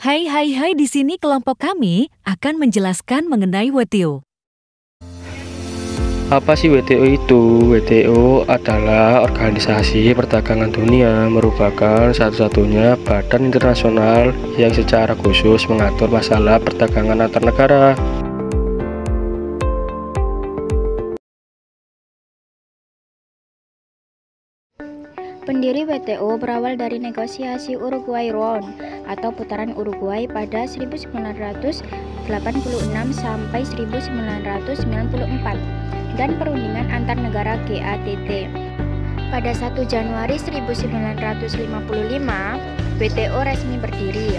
Hai, di sini kelompok kami akan menjelaskan mengenai WTO. Apa sih WTO itu? WTO adalah organisasi perdagangan dunia, merupakan satu-satunya badan internasional yang secara khusus mengatur masalah perdagangan antar negara. Pendiri WTO berawal dari negosiasi Uruguay Round atau putaran Uruguay pada 1986 sampai 1994 dan perundingan antar negara GATT. Pada 1 Januari 1955, WTO resmi berdiri.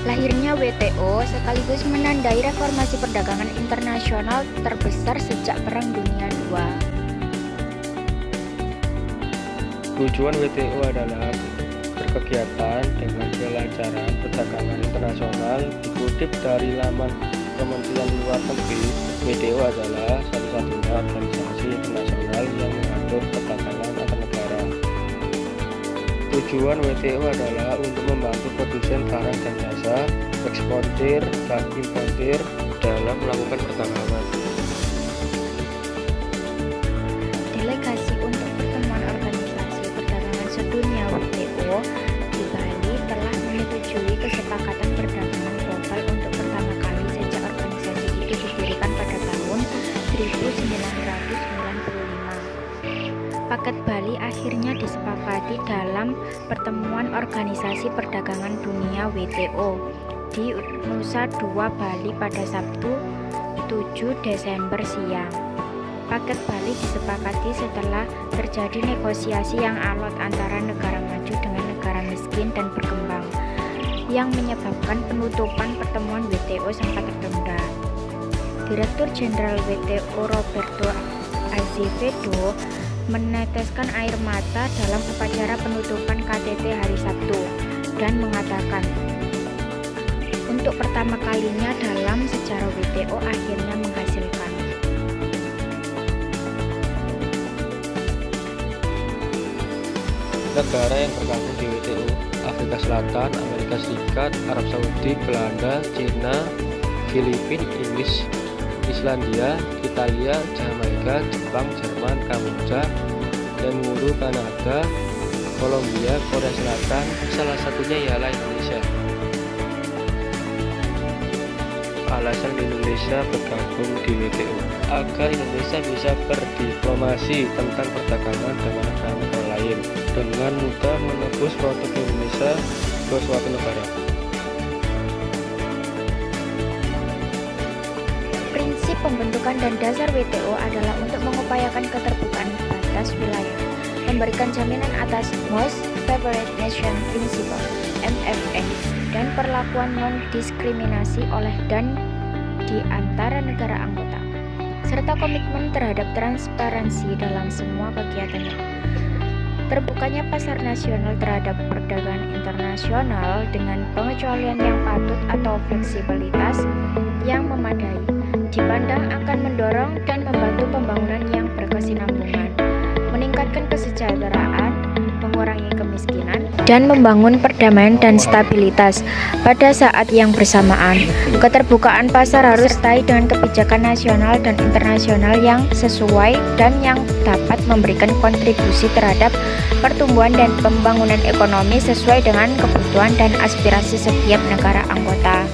Lahirnya WTO sekaligus menandai reformasi perdagangan internasional terbesar sejak Perang Dunia II. Tujuan WTO adalah berkegiatan dengan kelancaran perdagangan internasional. Dikutip dari laman Kementerian Luar Negeri, WTO adalah satu-satunya organisasi internasional yang mengatur perdagangan antar negara. Tujuan WTO adalah untuk membantu produsen barang dan jasa, eksportir dan importir dalam melakukan perdagangan. Delegasi untuk pertemuan organisasi perdagangan sedunia WTO di Bali telah menyetujui kesepakatan perdagangan global untuk pertama kali sejak organisasi itu didirikan pada tahun 1995. Paket Bali akhirnya disepakati dalam pertemuan organisasi perdagangan dunia WTO di Nusa Dua Bali pada Sabtu 7 Desember siang. Paket Bali disepakati setelah terjadi negosiasi yang alot antara negara maju dengan negara miskin dan berkembang, yang menyebabkan penutupan pertemuan WTO sempat tertunda. Direktur Jenderal WTO Roberto Azevedo meneteskan air mata dalam upacara penutupan KTT hari Sabtu dan mengatakan, untuk pertama kalinya dalam sejarah WTO akhirnya menghasilkan. Negara yang tergabung di WTO: Afrika Selatan, Amerika Serikat, Arab Saudi, Belanda, Cina, Filipina, Inggris, Islandia, Italia, Jamaika, Jepang, Jerman, Kamboja, Nauru, Kanada, Kolombia, Korea Selatan, salah satunya ialah Indonesia. Alasan Indonesia bergabung di WTO: agar Indonesia bisa berdiplomasi tentang perdagangan dengan negara lain, dengan mudah menebus produk Indonesia ke suatu negara. Prinsip pembentukan dan dasar WTO adalah untuk mengupayakan keterbukaan batas wilayah, memberikan jaminan atas Most Favored Nation Principle (MFN), dan perlakuan non-diskriminasi oleh dan di antara negara anggota, serta komitmen terhadap transparansi dalam semua kegiatannya. Terbukanya pasar nasional terhadap perdagangan internasional dengan pengecualian yang patut atau fleksibilitas yang memadai dipandang akan mendorong dan membantu pembangunan yang berkesinambungan, meningkatkan kesejahteraan, mengurangi kemiskinan, dan membangun perdamaian dan stabilitas. Pada saat yang bersamaan, keterbukaan pasar harus disertai dengan kebijakan nasional dan internasional yang sesuai dan yang dapat memberikan kontribusi terhadap pertumbuhan dan pembangunan ekonomi sesuai dengan kebutuhan dan aspirasi setiap negara anggota.